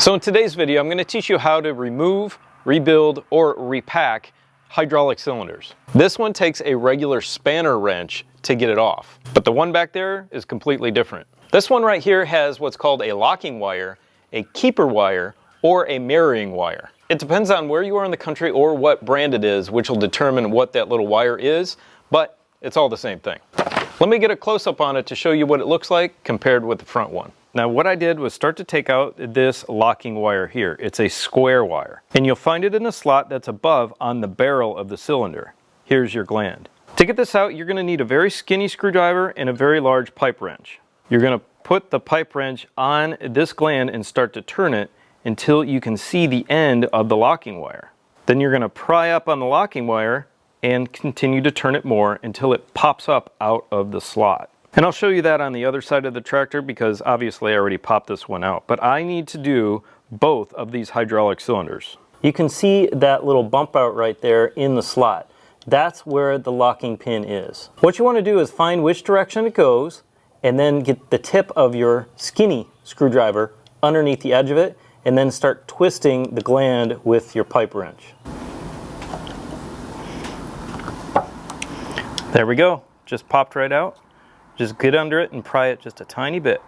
So in today's video, I'm going to teach you how to remove, rebuild, or repack hydraulic cylinders. This one takes a regular spanner wrench to get it off, but the one back there is completely different. This one right here has what's called a locking wire, a keeper wire, or a mirroring wire. It depends on where you are in the country or what brand it is, which will determine what that little wire is, but it's all the same thing. Let me get a close-up on it to show you what it looks like compared with the front one. Now what I did was start to take out this locking wire here. It's a square wire, and you'll find it in a slot that's above on the barrel of the cylinder. Here's your gland. To get this out, you're going to need a very skinny screwdriver and a very large pipe wrench. You're going to put the pipe wrench on this gland and start to turn it until you can see the end of the locking wire. Then you're going to pry up on the locking wire and continue to turn it more until it pops up out of the slot. And I'll show you that on the other side of the tractor because obviously I already popped this one out, but I need to do both of these hydraulic cylinders. You can see that little bump out right there in the slot. That's where the locking pin is. What you want to do is find which direction it goes and then get the tip of your skinny screwdriver underneath the edge of it and then start twisting the gland with your pipe wrench. There we go, just popped right out. Just get under it and pry it just a tiny bit.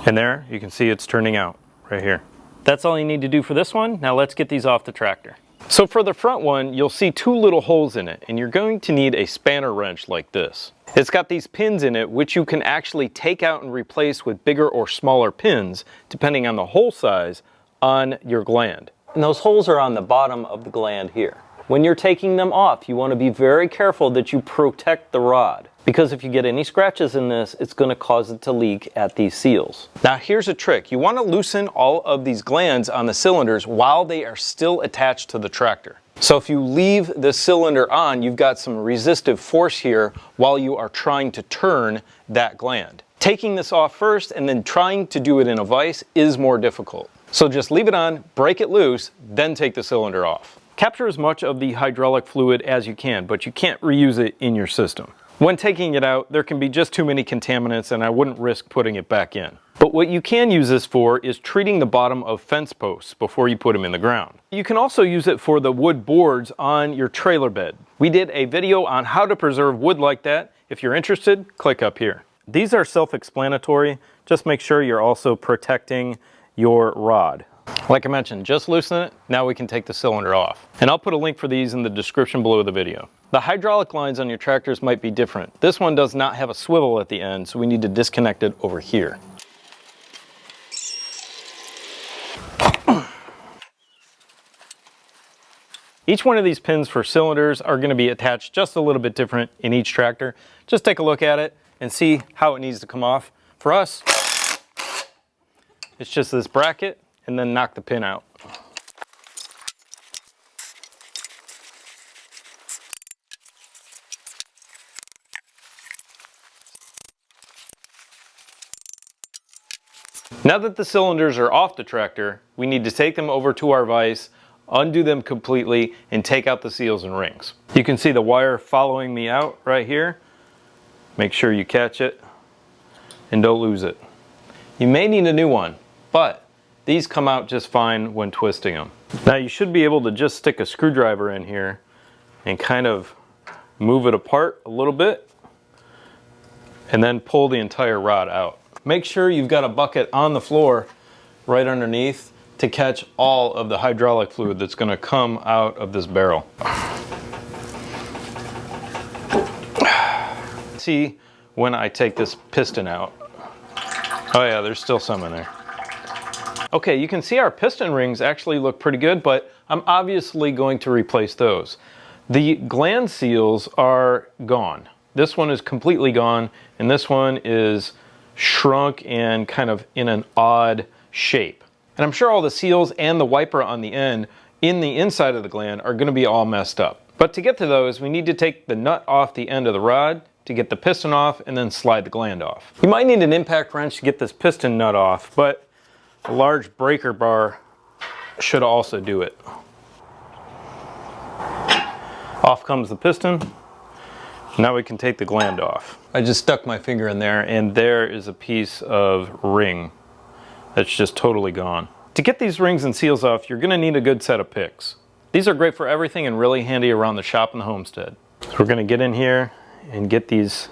And there, you can see it's turning out right here. That's all you need to do for this one. Now let's get these off the tractor. So for the front one, you'll see two little holes in it, and you're going to need a spanner wrench like this. It's got these pins in it, which you can actually take out and replace with bigger or smaller pins, depending on the hole size on your gland. And those holes are on the bottom of the gland here. When you're taking them off, you want to be very careful that you protect the rod, because if you get any scratches in this, it's going to cause it to leak at these seals. Now here's a trick. You want to loosen all of these glands on the cylinders while they are still attached to the tractor. So if you leave the cylinder on, you've got some resistive force here while you are trying to turn that gland. Taking this off first and then trying to do it in a vise is more difficult. So just leave it on, break it loose, then take the cylinder off. Capture as much of the hydraulic fluid as you can, but you can't reuse it in your system. When taking it out, there can be just too many contaminants and I wouldn't risk putting it back in. But what you can use this for is treating the bottom of fence posts before you put them in the ground. You can also use it for the wood boards on your trailer bed. We did a video on how to preserve wood like that. If you're interested, click up here. These are self-explanatory. Just make sure you're also protecting your rod. Like I mentioned, just loosen it, now we can take the cylinder off. And I'll put a link for these in the description below the video. The hydraulic lines on your tractors might be different. This one does not have a swivel at the end, so we need to disconnect it over here. Each one of these pins for cylinders are going to be attached just a little bit different in each tractor. Just take a look at it and see how it needs to come off. For us, it's just this bracket, and then knock the pin out. Now that the cylinders are off the tractor, we need to take them over to our vise, undo them completely, and take out the seals and rings. You can see the wire following me out right here. Make sure you catch it and don't lose it. You may need a new one, but these come out just fine when twisting them. Now you should be able to just stick a screwdriver in here and kind of move it apart a little bit and then pull the entire rod out. Make sure you've got a bucket on the floor right underneath to catch all of the hydraulic fluid that's going to come out of this barrel. See when I take this piston out. Oh yeah, there's still some in there. Okay, you can see our piston rings actually look pretty good, but I'm obviously going to replace those. The gland seals are gone. This one is completely gone, and this one is shrunk and kind of in an odd shape. And I'm sure all the seals and the wiper on the end in the inside of the gland are going to be all messed up. But to get to those, we need to take the nut off the end of the rod to get the piston off and then slide the gland off. You might need an impact wrench to get this piston nut off, but a large breaker bar should also do it. Off comes the piston. Now we can take the gland off. I just stuck my finger in there and there is a piece of ring that's just totally gone. To get these rings and seals off, you're gonna need a good set of picks. These are great for everything and really handy around the shop and the homestead. So we're gonna get in here and get these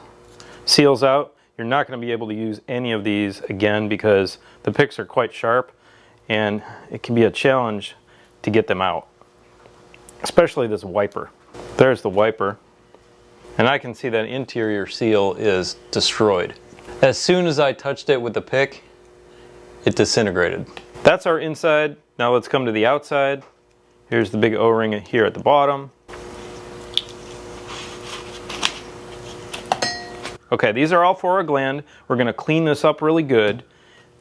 seals out. You're not gonna be able to use any of these again because the picks are quite sharp and it can be a challenge to get them out, especially this wiper. There's the wiper, and I can see that interior seal is destroyed. As soon as I touched it with the pick, it disintegrated. That's our inside. Now let's come to the outside. Here's the big O-ring here at the bottom. Okay, these are all for our gland. We're gonna clean this up really good.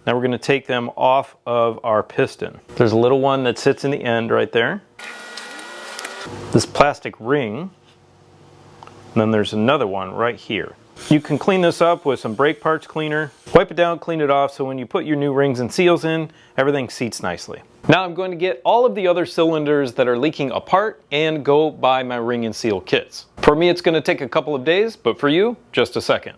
Now we're gonna take them off of our piston. There's a little one that sits in the end right there. This plastic ring, and then there's another one right here. You can clean this up with some brake parts cleaner. Wipe it down, clean it off, so when you put your new rings and seals in, everything seats nicely. Now I'm going to get all of the other cylinders that are leaking apart and go buy my ring and seal kits. For me, it's going to take a couple of days, but for you, just a second.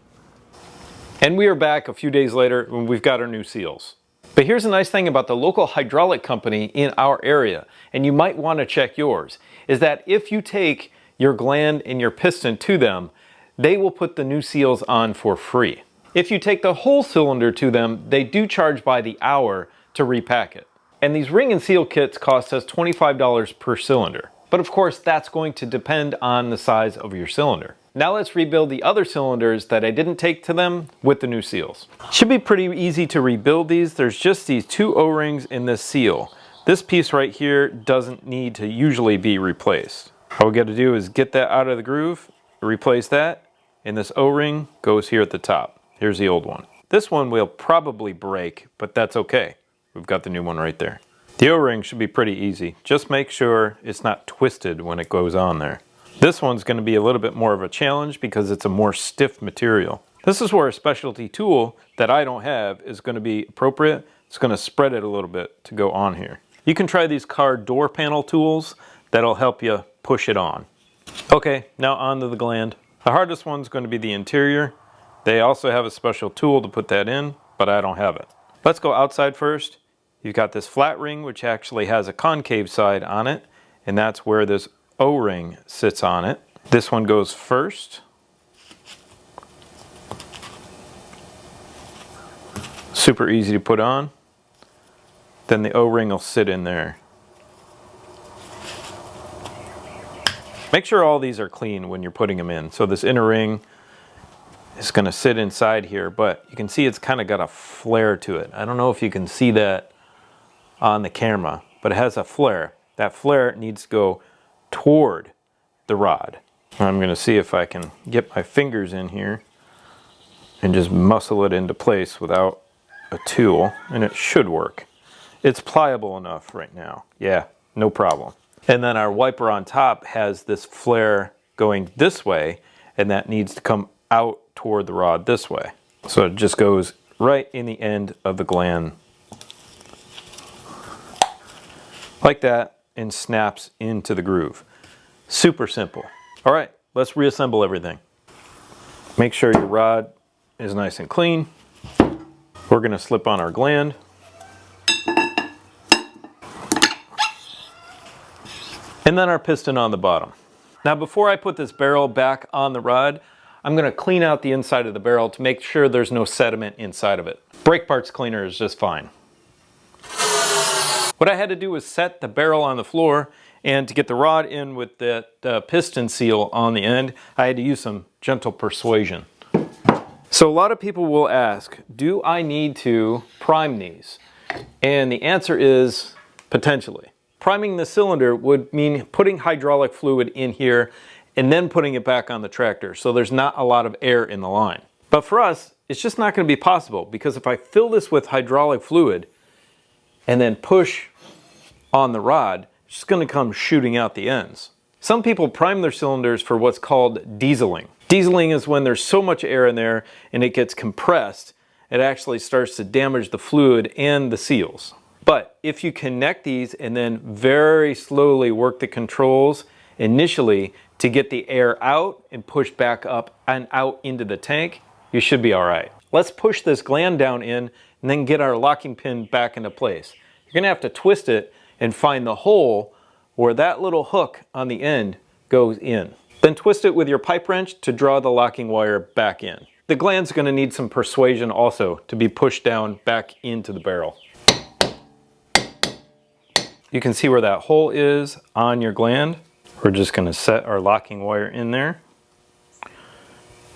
And we are back a few days later when we've got our new seals. But here's a nice thing about the local hydraulic company in our area, and you might want to check yours, is that if you take your gland and your piston to them, they will put the new seals on for free. If you take the whole cylinder to them, they do charge by the hour to repack it. And these ring and seal kits cost us $25 per cylinder. But of course, that's going to depend on the size of your cylinder. Now let's rebuild the other cylinders that I didn't take to them with the new seals. Should be pretty easy to rebuild these. There's just these two O-rings in this seal. This piece right here doesn't need to usually be replaced. All we got to do is get that out of the groove, replace that, and this O-ring goes here at the top. Here's the old one. This one will probably break, but that's okay. We've got the new one right there. The O-ring should be pretty easy. Just make sure it's not twisted when it goes on there. This one's going to be a little bit more of a challenge because it's a more stiff material. This is where a specialty tool that I don't have is going to be appropriate. It's going to spread it a little bit to go on here. You can try these car door panel tools. That'll help you push it on. Okay, now onto the gland. The hardest one's going to be the interior. They also have a special tool to put that in, but I don't have it. Let's go outside first. You've got this flat ring, which actually has a concave side on it, and that's where this O-ring sits on it. This one goes first. Super easy to put on. Then the O-ring will sit in there. Make sure all these are clean when you're putting them in. So this inner ring is going to sit inside here, but you can see it's kind of got a flare to it. I don't know if you can see that on the camera, but it has a flare. That flare needs to go toward the rod. I'm going to see if I can get my fingers in here and just muscle it into place without a tool, and it should work. It's pliable enough right now. Yeah, no problem. And then our wiper on top has this flare going this way, and that needs to come out toward the rod this way. So it just goes right in the end of the gland. Like that, and snaps into the groove. Super simple. All right, let's reassemble everything. Make sure your rod is nice and clean. We're gonna slip on our gland. And then our piston on the bottom. Now before I put this barrel back on the rod, I'm going to clean out the inside of the barrel to make sure there's no sediment inside of it. Brake parts cleaner is just fine. What I had to do was set the barrel on the floor, and to get the rod in with the piston seal on the end, I had to use some gentle persuasion. So a lot of people will ask, do I need to prime these? And the answer is potentially. Priming the cylinder would mean putting hydraulic fluid in here and then putting it back on the tractor, so there's not a lot of air in the line. But for us, it's just not going to be possible, because if I fill this with hydraulic fluid and then push on the rod, it's just going to come shooting out the ends. Some people prime their cylinders for what's called dieseling. Dieseling is when there's so much air in there and it gets compressed, it actually starts to damage the fluid and the seals. But if you connect these and then very slowly work the controls initially to get the air out and push back up and out into the tank, you should be all right. Let's push this gland down in and then get our locking pin back into place. You're gonna have to twist it and find the hole where that little hook on the end goes in. Then twist it with your pipe wrench to draw the locking wire back in. The gland's gonna need some persuasion also to be pushed down back into the barrel. You can see where that hole is on your gland. We're just gonna set our locking wire in there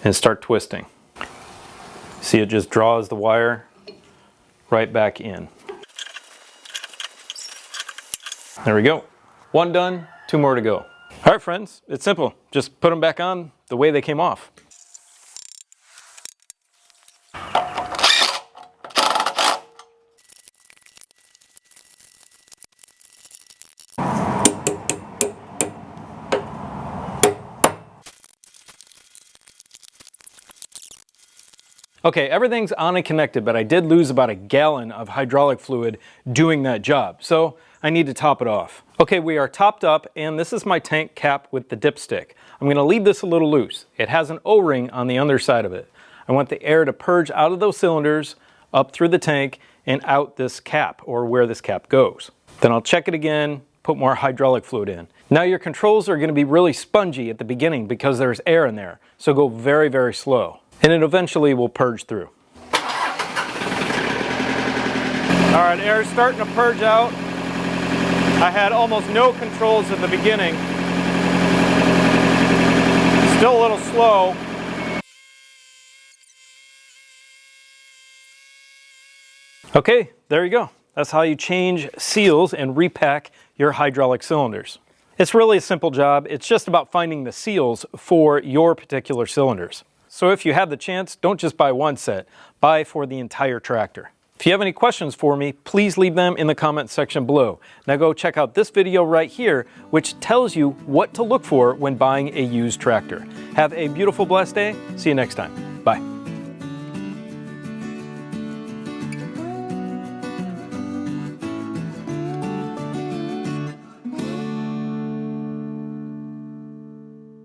and start twisting. See, it just draws the wire right back in. There we go. One done, two more to go. All right, friends, it's simple. Just put them back on the way they came off. Okay, everything's on and connected, but I did lose about a gallon of hydraulic fluid doing that job, so I need to top it off. Okay, we are topped up, and this is my tank cap with the dipstick. I'm gonna leave this a little loose. It has an O-ring on the underside of it. I want the air to purge out of those cylinders, up through the tank, and out this cap, or where this cap goes. Then I'll check it again, put more hydraulic fluid in. Now your controls are gonna be really spongy at the beginning because there's air in there, so go very, very slow. And it eventually will purge through. All right, air's starting to purge out. I had almost no controls at the beginning. Still a little slow. Okay, there you go. That's how you change seals and repack your hydraulic cylinders. It's really a simple job. It's just about finding the seals for your particular cylinders. So if you have the chance, don't just buy one set, buy for the entire tractor. If you have any questions for me, please leave them in the comment section below. Now go check out this video right here, which tells you what to look for when buying a used tractor. Have a beautiful, blessed day. See you next time. Bye.